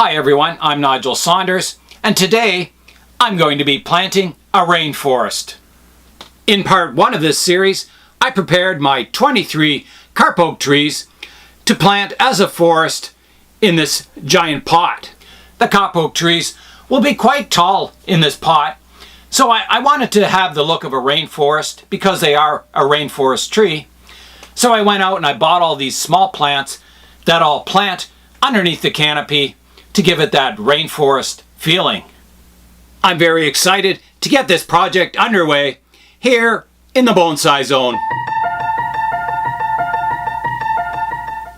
Hi everyone, I'm Nigel Saunders, and today I'm going to be planting a rainforest. In part 1 of this series, I prepared my 23 kapok trees to plant as a forest in this giant pot. The kapok trees will be quite tall in this pot, so I wanted to have the look of a rainforest because they are a rainforest tree. So I went out and I bought all these small plants that I'll plant underneath the canopy to give it that rainforest feeling. I'm very excited to get this project underway here in the bonsai zone.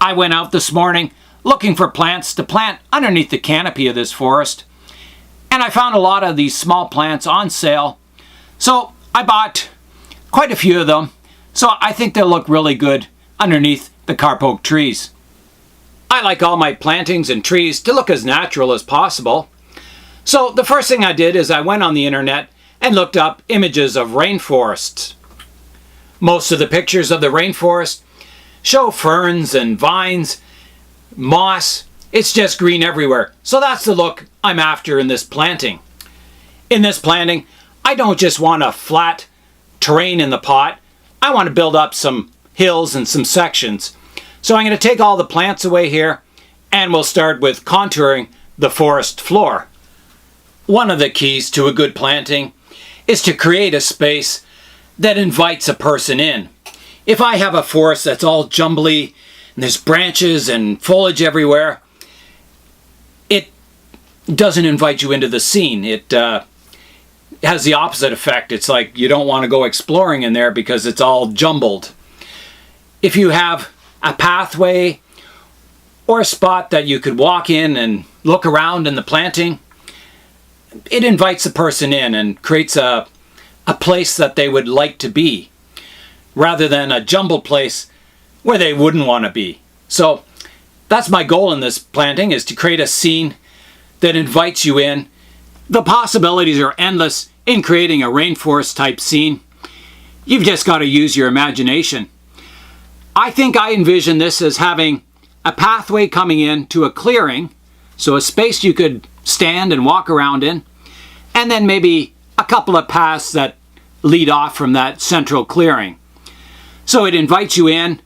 I went out this morning looking for plants to plant underneath the canopy of this forest, and I found a lot of these small plants on sale, so I bought quite a few of them. So I think they'll look really good underneath the kapok trees. I like all my plantings and trees to look as natural as possible. So the first thing I did is I went on the internet and looked up images of rainforests. Most of the pictures of the rainforest show ferns and vines, moss. It's just green everywhere. So that's the look I'm after in this planting. In this planting, I don't just want a flat terrain in the pot. I want to build up some hills and some sections. So I'm going to take all the plants away here and we'll start with contouring the forest floor. One of the keys to a good planting is to create a space that invites a person in. If I have a forest that's all jumbly and there's branches and foliage everywhere, it doesn't invite you into the scene. It has the opposite effect. It's like you don't want to go exploring in there because it's all jumbled. If you have a pathway or a spot that you could walk in and look around in the planting, it invites the person in and creates a place that they would like to be, rather than a jumbled place where they wouldn't want to be. So that's my goal in this planting, is to create a scene that invites you in. The possibilities are endless in creating a rainforest type scene. You've just got to use your imagination. I think I envision this as having a pathway coming in to a clearing, so a space you could stand and walk around in, and then maybe a couple of paths that lead off from that central clearing. So it invites you in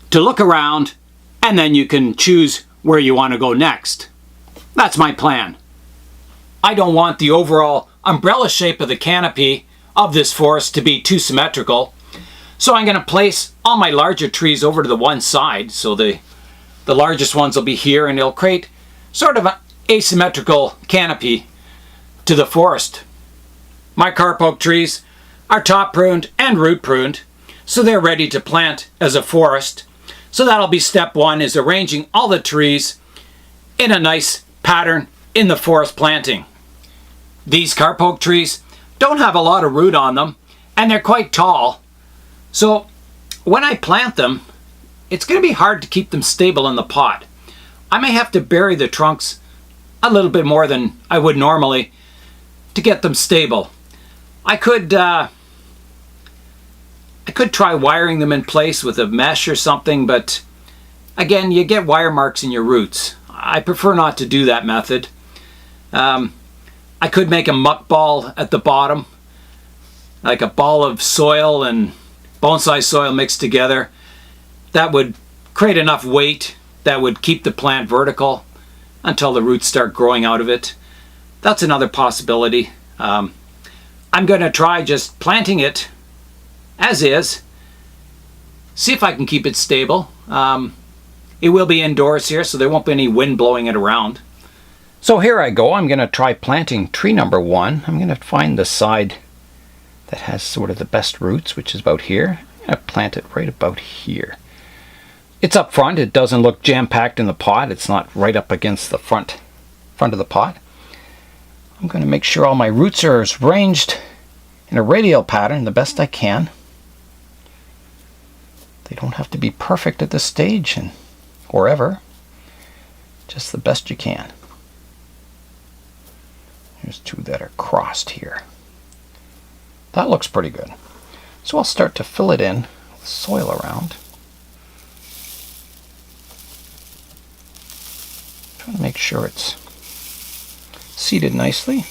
to look around, and then you can choose where you want to go next. That's my plan. I don't want the overall umbrella shape of the canopy of this forest to be too symmetrical. So I'm going to place all my larger trees over to the one side. So the largest ones will be here, and it'll create sort of an asymmetrical canopy to the forest. My kapok trees are top pruned and root pruned, so they're ready to plant as a forest. So that'll be step 1, is arranging all the trees in a nice pattern in the forest planting. These kapok trees don't have a lot of root on them, and they're quite tall. So when I plant them, it's going to be hard to keep them stable in the pot. I may have to bury the trunks a little bit more than I would normally to get them stable. I could try wiring them in place with a mesh or something, but again, you get wire marks in your roots. I prefer not to do that method. I could make a muck ball at the bottom, like a ball of soil and bonsai soil mixed together. That would create enough weight that would keep the plant vertical until the roots start growing out of it. That's another possibility. I'm going to try just planting it as is, see if I can keep it stable. It will be indoors here, so there won't be any wind blowing it around. So here I go. I'm going to try planting tree number 1. I'm going to find the side that has sort of the best roots, which is about here. I'm going to plant it right about here. It's up front. It doesn't look jam-packed in the pot. It's not right up against the front of the pot. I'm going to make sure all my roots are arranged in a radial pattern the best I can. They don't have to be perfect at this stage or ever. Just the best you can. There's 2 that are crossed here. That looks pretty good. So I'll start to fill it in with soil around. Trying to make sure it's seated nicely.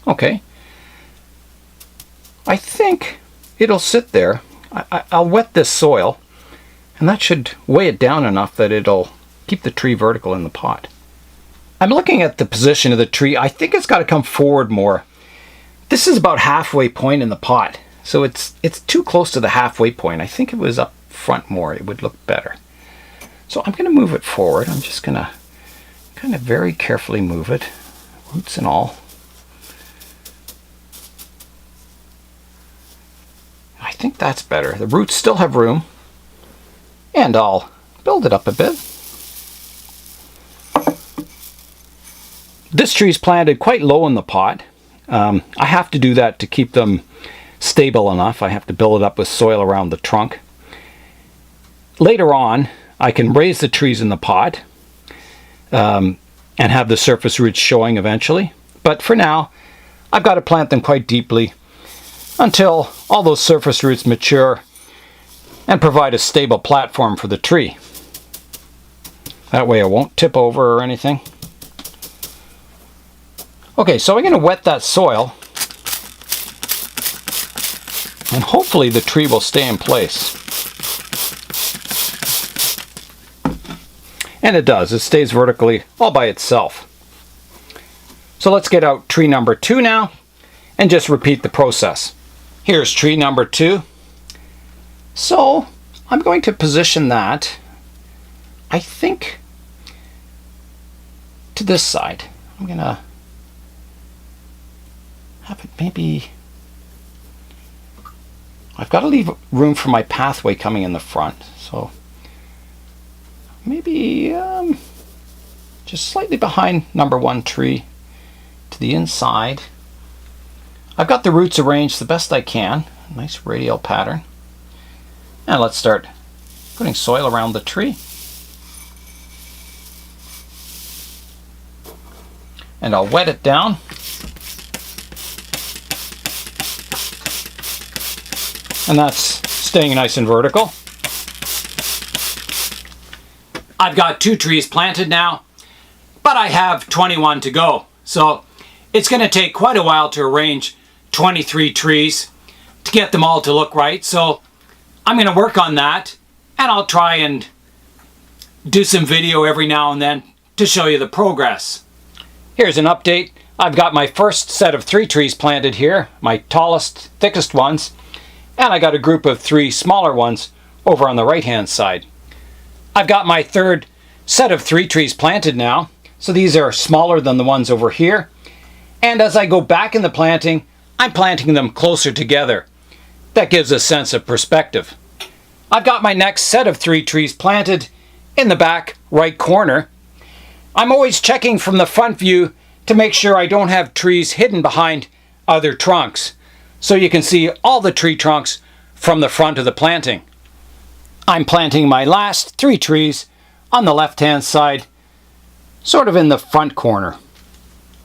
Okay. I think it'll sit there. I'll wet this soil, and that should weigh it down enough that it'll keep the tree vertical in the pot. I'm looking at the position of the tree. I think it's got to come forward more. This is about halfway point in the pot, so it's too close to the halfway point. I think if it was up front more, it would look better. So I'm going to move it forward. I'm just going to kind of very carefully move it, roots and all. I think that's better. The roots still have room, and I'll build it up a bit. This tree's planted quite low in the pot. I have to do that to keep them stable enough. I have to build it up with soil around the trunk. Later on, I can raise the trees in the pot and have the surface roots showing eventually. But for now, I've got to plant them quite deeply until all those surface roots mature and provide a stable platform for the tree. That way it won't tip over or anything. Okay, so I'm going to wet that soil, and hopefully the tree will stay in place. And it does. It stays vertically all by itself. So let's get out tree number 2 now and just repeat the process. Here's tree number 2. So I'm going to position that, I think, to this side. I'm going to have it maybe... I've got to leave room for my pathway coming in the front. So maybe just slightly behind number 1 tree to the inside. I've got the roots arranged the best I can. Nice radial pattern. And let's start putting soil around the tree. And I'll wet it down. And that's staying nice and vertical. I've got 2 trees planted now, but I have 21 to go. So it's going to take quite a while to arrange 23 trees to get them all to look right. So I'm going to work on that, and I'll try and do some video every now and then to show you the progress. Here's an update. I've got my first set of 3 trees planted here, my tallest, thickest ones, and I got a group of 3 smaller ones over on the right hand side. I've got my third set of 3 trees planted now, so these are smaller than the ones over here. And as I go back in the planting, I'm planting them closer together. That gives a sense of perspective. I've got my next set of 3 trees planted in the back right corner. I'm always checking from the front view to make sure I don't have trees hidden behind other trunks, so you can see all the tree trunks from the front of the planting. I'm planting my last 3 trees on the left-hand side, sort of in the front corner.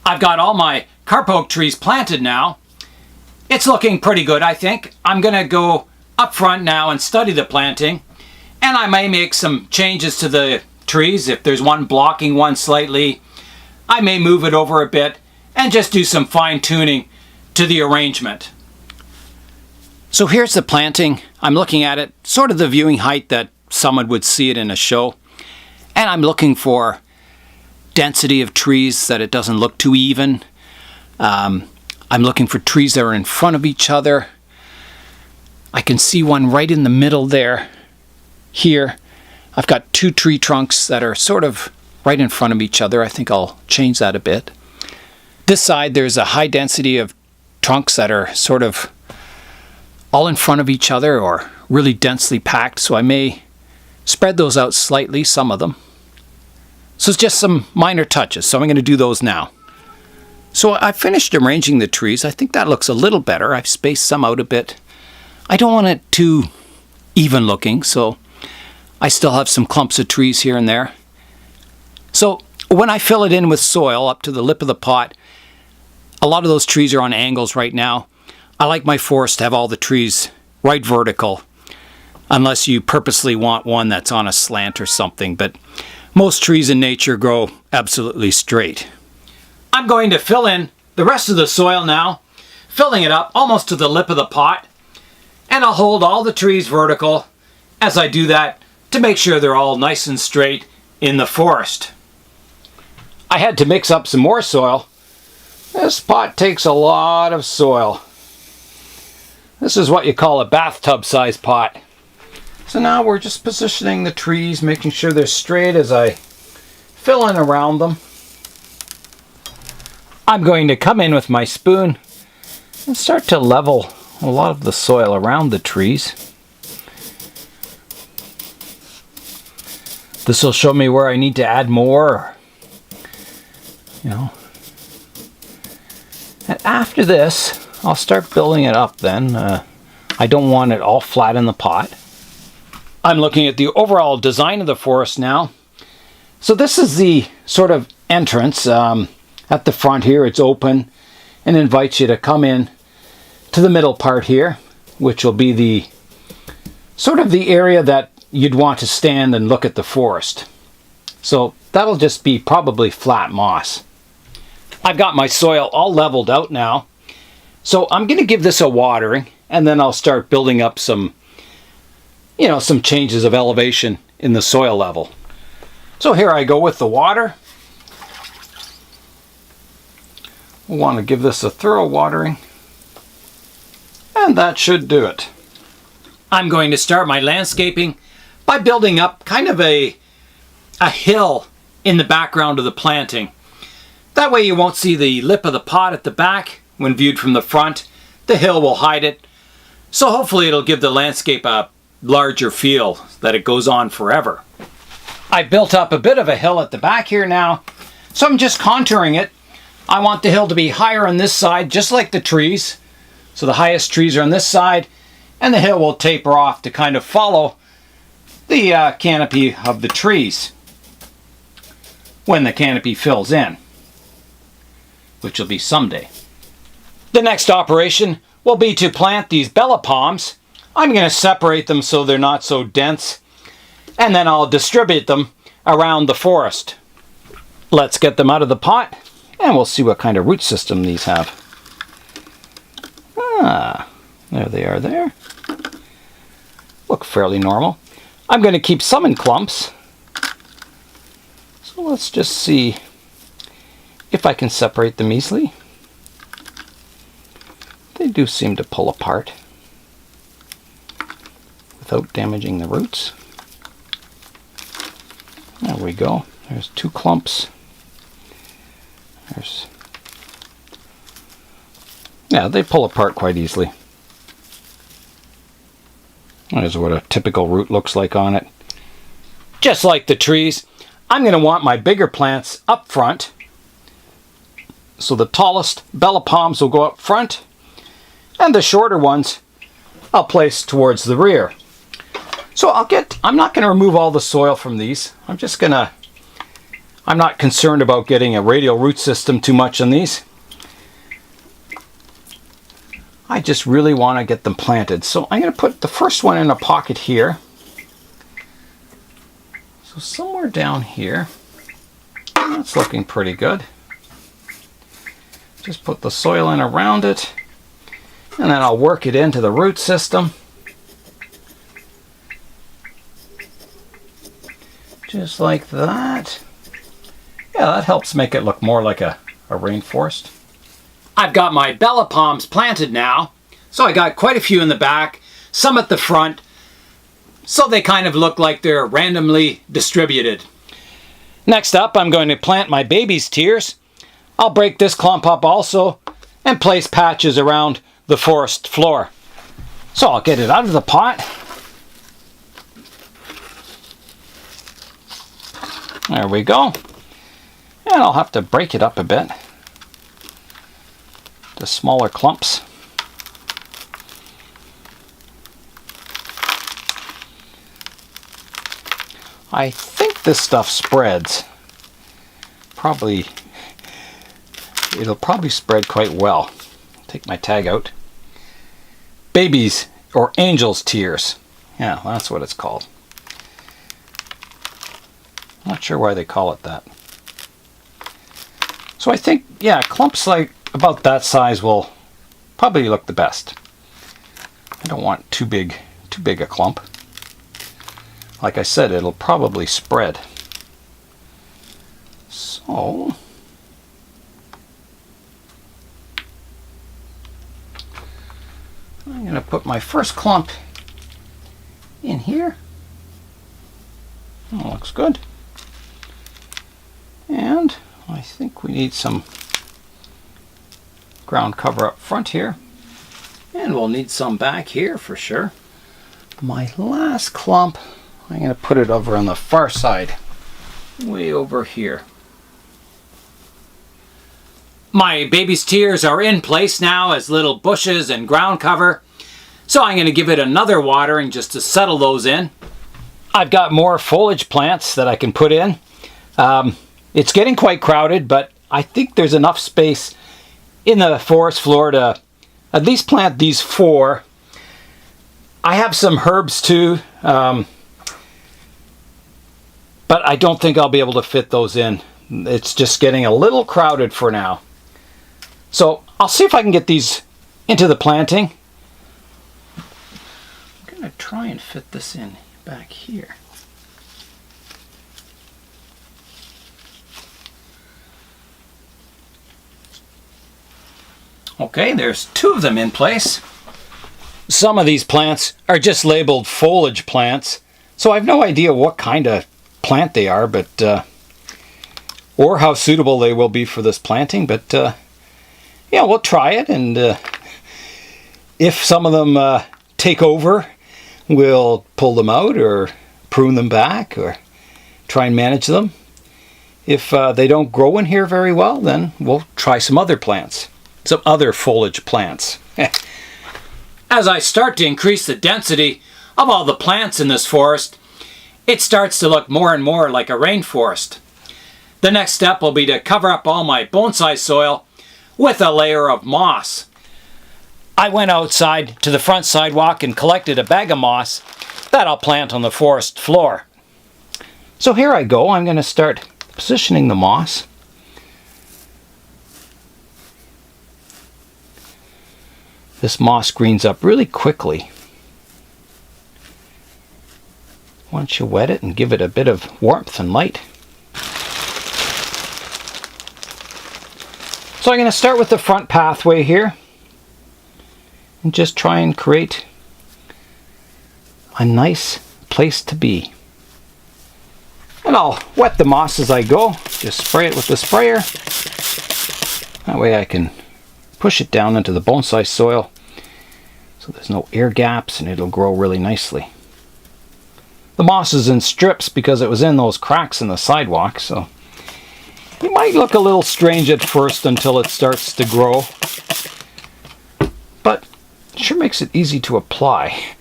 I've got all my Kapok trees planted now. It's looking pretty good, I think. I'm going to go up front now and study the planting, and I may make some changes to the trees. If there's one blocking one slightly, I may move it over a bit and just do some fine-tuning to the arrangement. So here's the planting. I'm looking at it, sort of the viewing height that someone would see it in a show. And I'm looking for density of trees, that it doesn't look too even. I'm looking for trees that are in front of each other. I can see one right in the middle there. Here, I've got 2 tree trunks that are sort of right in front of each other. I think I'll change that a bit. This side, there's a high density of trunks that are sort of all in front of each other or really densely packed, so I may spread those out slightly, some of them. So it's just some minor touches, so I'm going to do those now. So I finished arranging the trees. I think that looks a little better. I've spaced some out a bit. I don't want it too even looking, so I still have some clumps of trees here and there. So when I fill it in with soil up to the lip of the pot, a lot of those trees are on angles right now. I like my forest to have all the trees right vertical, unless you purposely want one that's on a slant or something. But Most trees in nature grow absolutely straight. I'm going to fill in the rest of the soil now, filling it up almost to the lip of the pot, and I'll hold all the trees vertical as I do that to make sure they're all nice and straight in the forest. I had to mix up some more soil. This pot takes a lot of soil. This is what you call a bathtub size pot. So now we're just positioning the trees, making sure they're straight as I fill in around them. I'm going to come in with my spoon and start to level a lot of the soil around the trees. This will show me where I need to add more, And after this, I'll start building it up then. I don't want it all flat in the pot. I'm looking at the overall design of the forest now. So this is the sort of entrance. At the front here, it's open and invites you to come in to the middle part here, which will be the sort of the area that you'd want to stand and look at the forest. So that'll just be probably flat moss. I've got my soil all leveled out now. So I'm going to give this a watering, and then I'll start building up some changes of elevation in the soil level. So here I go with the water. We'll want to give this a thorough watering, and that should do it. I'm going to start my landscaping by building up kind of a hill in the background of the planting. That way you won't see the lip of the pot at the back when viewed from the front. The hill will hide it. So hopefully it'll give the landscape a larger feel, that it goes on forever. I built up a bit of a hill at the back here now, so I'm just contouring it. I want the hill to be higher on this side, just like the trees. So the highest trees are on this side, and the hill will taper off to kind of follow the canopy of the trees when the canopy fills in, which will be someday. The next operation will be to plant these bella palms. I'm going to separate them so they're not so dense, and then I'll distribute them around the forest. Let's get them out of the pot, and we'll see what kind of root system these have. There they are there. Look fairly normal. I'm going to keep some in clumps. So let's just see if I can separate them easily. They do seem to pull apart without damaging the roots. There we go. There's 2 clumps. Yeah, they pull apart quite easily. There's what a typical root looks like on it. Just like the trees, I'm going to want my bigger plants up front. So the tallest bella palms will go up front, and the shorter ones I'll place towards the rear. So I'm not going to remove all the soil from these. I'm not concerned about getting a radial root system too much on these. I just really want to get them planted. So I'm going to put the first one in a pocket here. So somewhere down here. That's looking pretty good. Just put the soil in around it, and then I'll work it into the root system. Just like that. Yeah, that helps make it look more like a rainforest. I've got my bella palms planted now, so I got quite a few in the back, some at the front, so they kind of look like they're randomly distributed. Next up, I'm going to plant my baby's tears. I'll break this clump up also and place patches around the forest floor. So I'll get it out of the pot. There we go. And I'll have to break it up a bit to smaller clumps. I think this stuff spreads. It'll probably spread quite well. Take my tag out. Babies or angel's tears. Yeah, that's what it's called. Not sure why they call it that. So I think, yeah, clumps like about that size will probably look the best. I don't want too big a clump. Like I said, it'll probably spread. So I'm going to put my first clump in here. Oh, looks good. And I think we need some ground cover up front here. And we'll need some back here for sure. My last clump, I'm going to put it over on the far side, way over here. My baby's tears are in place now as little bushes and ground cover, so I'm going to give it another watering just to settle those in. I've got more foliage plants that I can put in. It's getting quite crowded, but I think there's enough space in the forest floor to at least plant these 4. I have some herbs too, but I don't think I'll be able to fit those in. It's just getting a little crowded for now. So I'll see if I can get these into the planting. I'm going to try and fit this in back here. Okay, there's 2 of them in place. Some of these plants are just labeled foliage plants, so I have no idea what kind of plant they are, but or how suitable they will be for this planting. But yeah, we'll try it, and if some of them take over, we'll pull them out or prune them back or try and manage them. If they don't grow in here very well, then we'll try some other plants. Some other foliage plants. As I start to increase the density of all the plants in this forest, it starts to look more and more like a rainforest. The next step will be to cover up all my bonsai soil with a layer of moss. I went outside to the front sidewalk and collected a bag of moss that I'll plant on the forest floor. So here I go. I'm going to start positioning the moss. This moss greens up really quickly once you wet it and give it a bit of warmth and light. So I'm going to start with the front pathway here and just try and create a nice place to be. And I'll wet the moss as I go. Just spray it with the sprayer. That way I can push it down into the bonsai soil so there's no air gaps and it'll grow really nicely. The moss is in strips because it was in those cracks in the sidewalk, so it might look a little strange at first until it starts to grow, but it sure makes it easy to apply.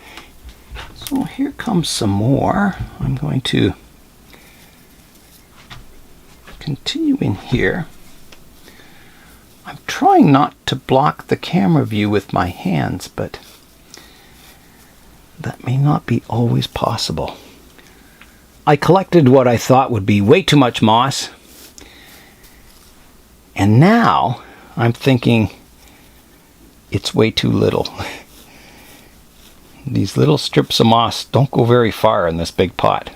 So here comes some more. I'm going to continue in here. I'm trying not to block the camera view with my hands, but that may not be always possible. I collected what I thought would be way too much moss, and now I'm thinking it's way too little. These little strips of moss don't go very far in this big pot.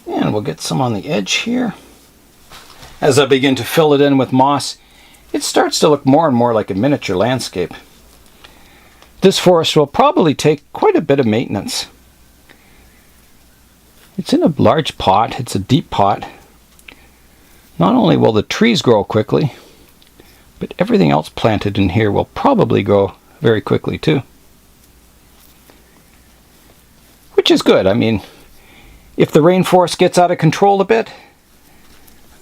And we'll get some on the edge here. As I begin to fill it in with moss, it starts to look more and more like a miniature landscape. This forest will probably take quite a bit of maintenance. It's in a large pot, it's a deep pot. Not only will the trees grow quickly, but everything else planted in here will probably grow very quickly too. Which is good. I mean, if the rainforest gets out of control a bit,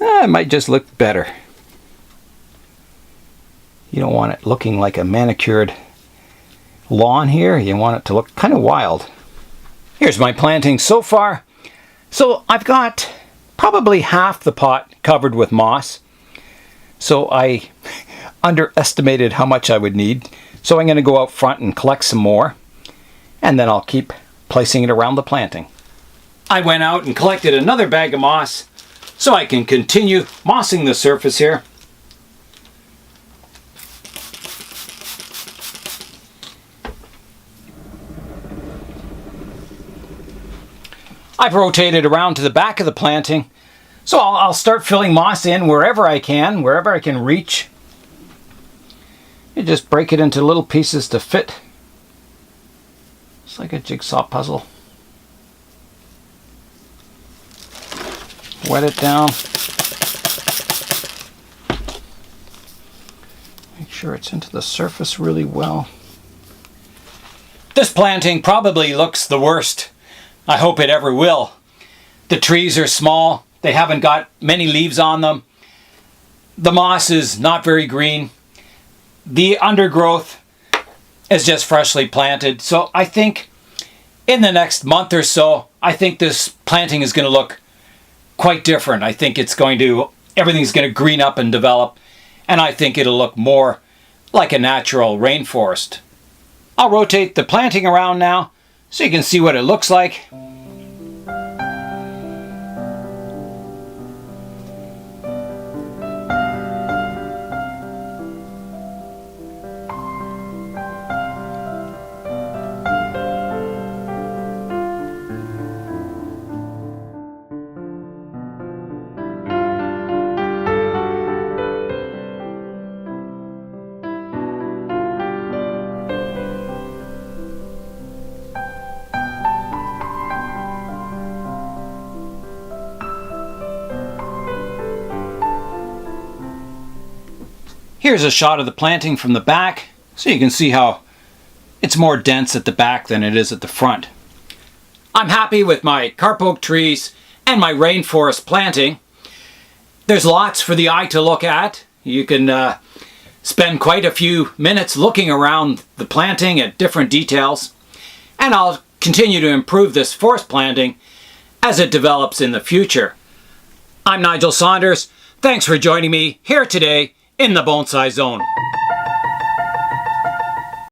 it might just look better. You don't want it looking like a manicured lawn here. You want it to look kind of wild. Here's my planting so far. So I've got probably half the pot covered with moss. So I underestimated how much I would need. So I'm going to go out front and collect some more. And then I'll keep placing it around the planting. I went out and collected another bag of moss so I can continue mossing the surface here. I've rotated around to the back of the planting, so I'll start filling moss in wherever I can reach. You just break it into little pieces to fit. It's like a jigsaw puzzle. Wet it down. Make sure it's into the surface really well. This planting probably looks the worst. I hope it ever will. The trees are small. They haven't got many leaves on them. The moss is not very green. The undergrowth is just freshly planted. So I think in the next month or so, I think this planting is going to look quite different. I think everything's going to green up and develop. And I think it'll look more like a natural rainforest. I'll rotate the planting around now so you can see what it looks like. Here's a shot of the planting from the back, so you can see how it's more dense at the back than it is at the front. I'm happy with my kapok trees and my rainforest planting. There's lots for the eye to look at. You can spend quite a few minutes looking around the planting at different details. And I'll continue to improve this forest planting as it develops in the future. I'm Nigel Saunders. Thanks for joining me here today in the Bonsai Zone.